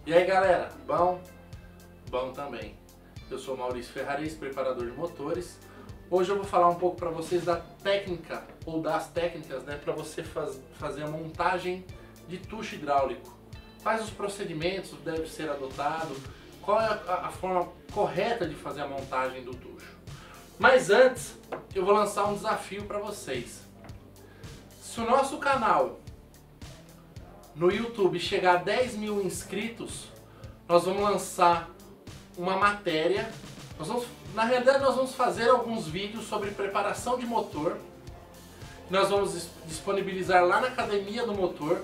E aí galera, bom? Bom também. Eu sou Maurício Ferraris, preparador de motores. Hoje eu vou falar um pouco para vocês da técnica, ou das técnicas, né, para você fazer a montagem de tucho hidráulico. Quais os procedimentos deve ser adotado, qual é a forma correta de fazer a montagem do tucho. Mas antes, eu vou lançar um desafio para vocês. Se o nosso canal no YouTube chegar a 10 mil inscritos, nós vamos lançar uma matéria. Na realidade nós vamos fazer alguns vídeos sobre preparação de motor. Nós vamos disponibilizar lá na Academia do Motor.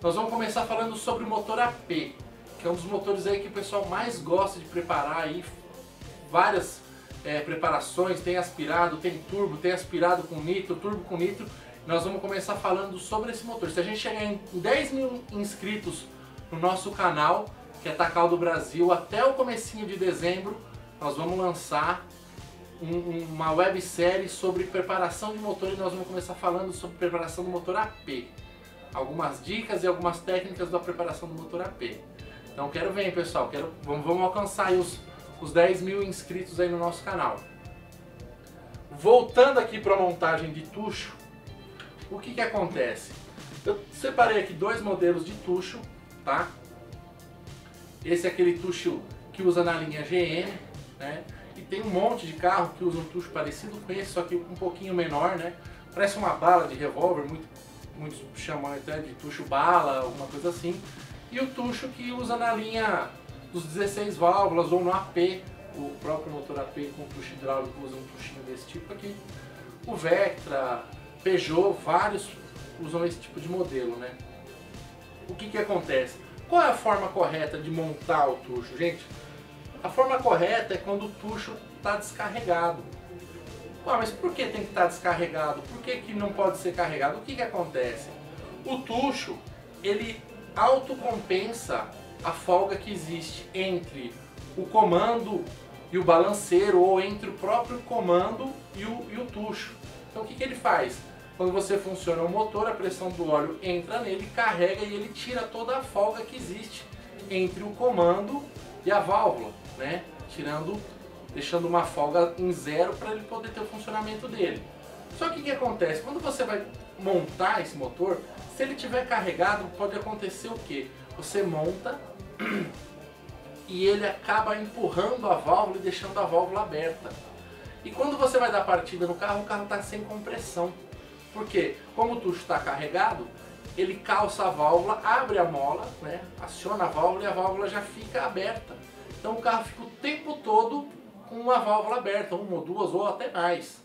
Nós vamos começar falando sobre o motor AP, que é um dos motores aí que o pessoal mais gosta de preparar aí. Várias preparações, tem aspirado, tem turbo, tem aspirado com nitro, turbo com nitro. Nós vamos começar falando sobre esse motor. Se a gente chegar em 10 mil inscritos no nosso canal, que é Tacal do Brasil, até o comecinho de dezembro, nós vamos lançar uma websérie sobre preparação de motor e nós vamos começar falando sobre preparação do motor AP. Algumas dicas e algumas técnicas da preparação do motor AP. Então quero ver, hein, pessoal, vamos alcançar aí os 10 mil inscritos aí no nosso canal. Voltando aqui para a montagem de tucho, o que acontece? Eu separei aqui dois modelos de tucho, tá? Esse é aquele tucho que usa na linha GM, né? E tem um monte de carro que usa um tucho parecido com esse, só que um pouquinho menor, né? Parece uma bala de revólver, muitos chamam até de tucho bala, alguma coisa assim. E o tucho que usa na linha dos 16 válvulas ou no AP, o próprio motor AP com tucho hidráulico usa um tuchinho desse tipo aqui. O Vectra, Peugeot, vários usam esse tipo de modelo, né? O que acontece? Qual é a forma correta de montar o tucho, gente? A forma correta é quando o tucho está descarregado. Mas por que tem que estar descarregado? Por que não pode ser carregado? O que acontece? O tucho, ele autocompensa a folga que existe entre o comando e o balanceiro, ou entre o próprio comando e o tucho. Então o que ele faz? Quando você funciona o motor, a pressão do óleo entra nele, carrega e ele tira toda a folga que existe entre o comando e a válvula, né? Deixando uma folga em zero para ele poder ter o funcionamento dele. Só que o que acontece? Quando você vai montar esse motor, se ele estiver carregado, pode acontecer o quê? Você monta e ele acaba empurrando a válvula e deixando a válvula aberta. E quando você vai dar partida no carro, o carro está sem compressão. Porque, como o tucho está carregado, ele calça a válvula, abre a mola, né, aciona a válvula e a válvula já fica aberta. Então o carro fica o tempo todo com uma válvula aberta, uma ou duas ou até mais.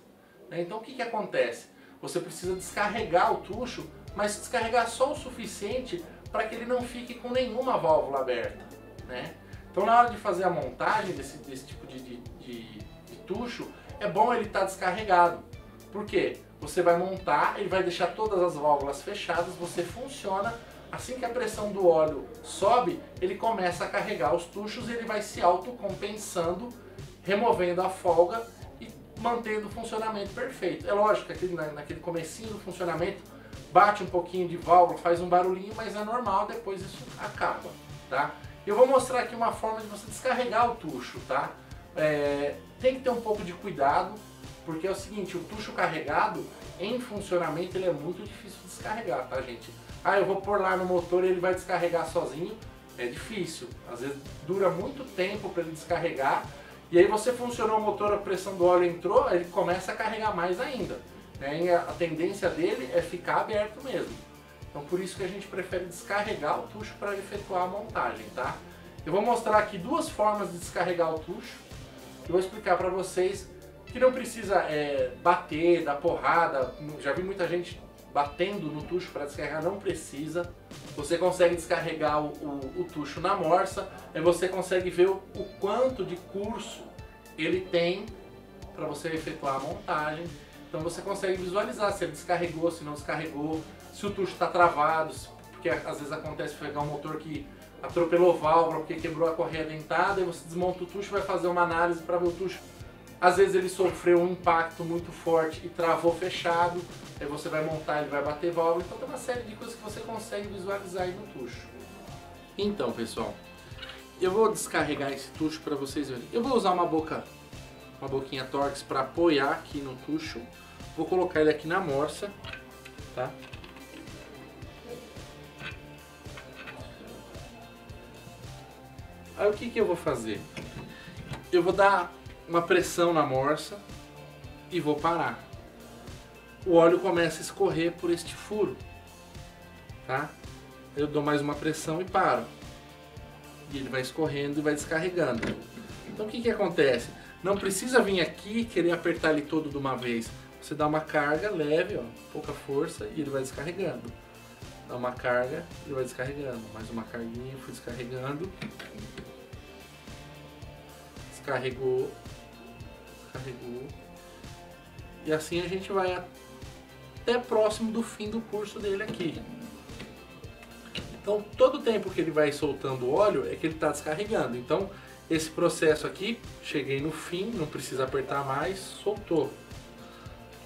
Então o que acontece? Você precisa descarregar o tucho, mas descarregar só o suficiente para que ele não fique com nenhuma válvula aberta, né? Então na hora de fazer a montagem desse tipo de tucho, é bom ele estar descarregado. Por quê? Você vai montar, ele vai deixar todas as válvulas fechadas, você funciona, assim que a pressão do óleo sobe, ele começa a carregar os tuchos e ele vai se autocompensando, removendo a folga e mantendo o funcionamento perfeito. É lógico que naquele comecinho do funcionamento bate um pouquinho de válvula, faz um barulhinho, mas é normal, depois isso acaba, tá? Eu vou mostrar aqui uma forma de você descarregar o tucho, tá? Tem que ter um pouco de cuidado, porque é o seguinte, o tucho carregado, em funcionamento, ele é muito difícil de descarregar, tá, gente? Eu vou pôr lá no motor e ele vai descarregar sozinho, é difícil. Às vezes dura muito tempo para ele descarregar, e aí você funcionou o motor, a pressão do óleo entrou, ele começa a carregar mais ainda, né? E a tendência dele é ficar aberto mesmo. Então por isso que a gente prefere descarregar o tucho para efetuar a montagem, tá? Eu vou mostrar aqui duas formas de descarregar o tucho, e vou explicar para vocês que não precisa bater, dar porrada. Já vi muita gente batendo no tucho para descarregar, não precisa. Você consegue descarregar o tucho na morsa, aí você consegue ver o quanto de curso ele tem para você efetuar a montagem. Então você consegue visualizar se ele descarregou, se não descarregou, se o tucho está travado, porque às vezes acontece pegar um motor que atropelou válvula porque quebrou a correia dentada, e você desmonta o tucho e vai fazer uma análise para ver o tucho. Às vezes ele sofreu um impacto muito forte e travou fechado, aí você vai montar, ele vai bater válvula, então tem uma série de coisas que você consegue visualizar aí no tucho. Então, pessoal, eu vou descarregar esse tucho para vocês verem. Eu vou usar uma boquinha Torx para apoiar aqui no tucho. Vou colocar ele aqui na morsa, tá? Aí o que eu vou fazer? Eu vou dar uma pressão na morsa e vou parar. O óleo começa a escorrer por este furo, tá? Eu dou mais uma pressão e paro. E ele vai escorrendo e vai descarregando. Então o que acontece? Não precisa vir aqui e querer apertar ele todo de uma vez. Você dá uma carga leve, ó, pouca força, e ele vai descarregando. Dá uma carga e ele vai descarregando. Mais uma carguinha, fui descarregando. Descarregou. Descarregou. E assim a gente vai até próximo do fim do curso dele aqui. Então todo o tempo que ele vai soltando o óleo é que ele está descarregando. Então esse processo aqui, cheguei no fim, não precisa apertar mais, soltou.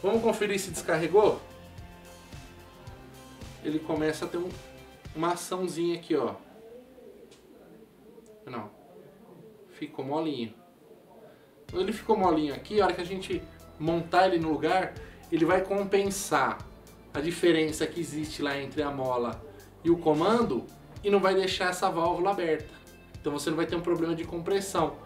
Vamos conferir se descarregou? Ele começa a ter uma açãozinha aqui, ó. Não, ficou molinho. Quando ele ficou molinho aqui, a hora que a gente montar ele no lugar, ele vai compensar a diferença que existe lá entre a mola e o comando e não vai deixar essa válvula aberta. Então você não vai ter um problema de compressão.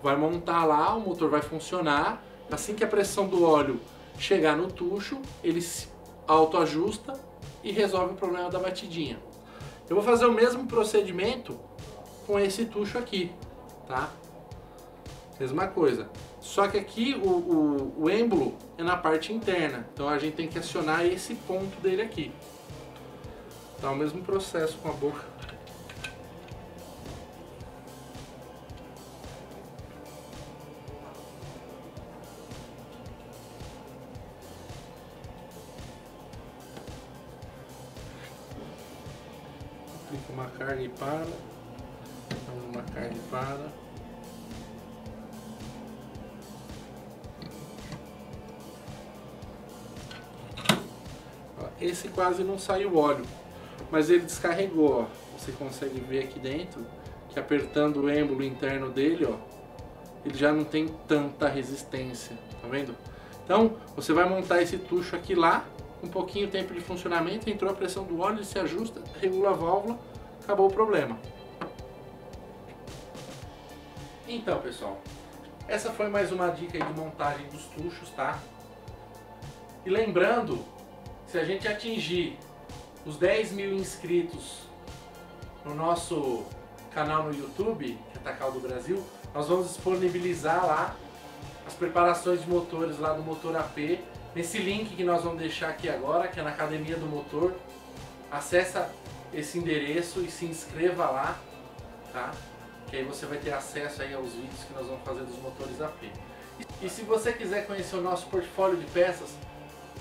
Vai montar lá, o motor vai funcionar. Assim que a pressão do óleo chegar no tucho, ele se autoajusta e resolve o problema da batidinha. Eu vou fazer o mesmo procedimento com esse tucho aqui, tá? Mesma coisa. Só que aqui o êmbolo é na parte interna, então a gente tem que acionar esse ponto dele aqui. Tá o mesmo processo com a boca. Aplica uma carga e para. Uma carga e para. Esse quase não saiu óleo, mas ele descarregou, ó. Você consegue ver aqui dentro que apertando o êmbolo interno dele, ó, ele já não tem tanta resistência, tá vendo? Então você vai montar esse tucho aqui lá, um pouquinho de tempo de funcionamento, entrou a pressão do óleo, ele se ajusta, regula a válvula, acabou o problema. Então pessoal, essa foi mais uma dica aí de montagem dos tuchos, tá? E lembrando, se a gente atingir os 10 mil inscritos no nosso canal no YouTube, que é Takal do Brasil, nós vamos disponibilizar lá as preparações de motores lá do Motor AP, nesse link que nós vamos deixar aqui agora, que é na Academia do Motor. Acessa esse endereço e se inscreva lá, tá? Que aí você vai ter acesso aí aos vídeos que nós vamos fazer dos motores AP. E se você quiser conhecer o nosso portfólio de peças,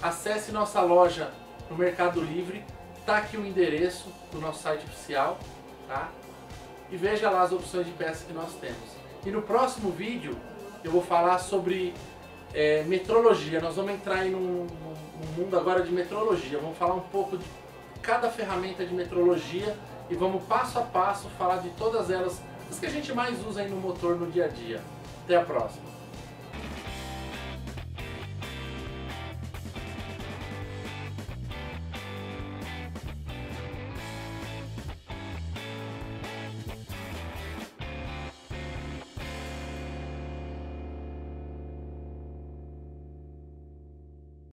acesse nossa loja no Mercado Livre, tá aqui o endereço do nosso site oficial, tá? E veja lá as opções de peças que nós temos. E no próximo vídeo eu vou falar sobre metrologia. Nós vamos entrar aí num mundo agora de metrologia. Vamos falar um pouco de cada ferramenta de metrologia e vamos passo a passo falar de todas elas, as que a gente mais usa aí no motor no dia a dia. Até a próxima!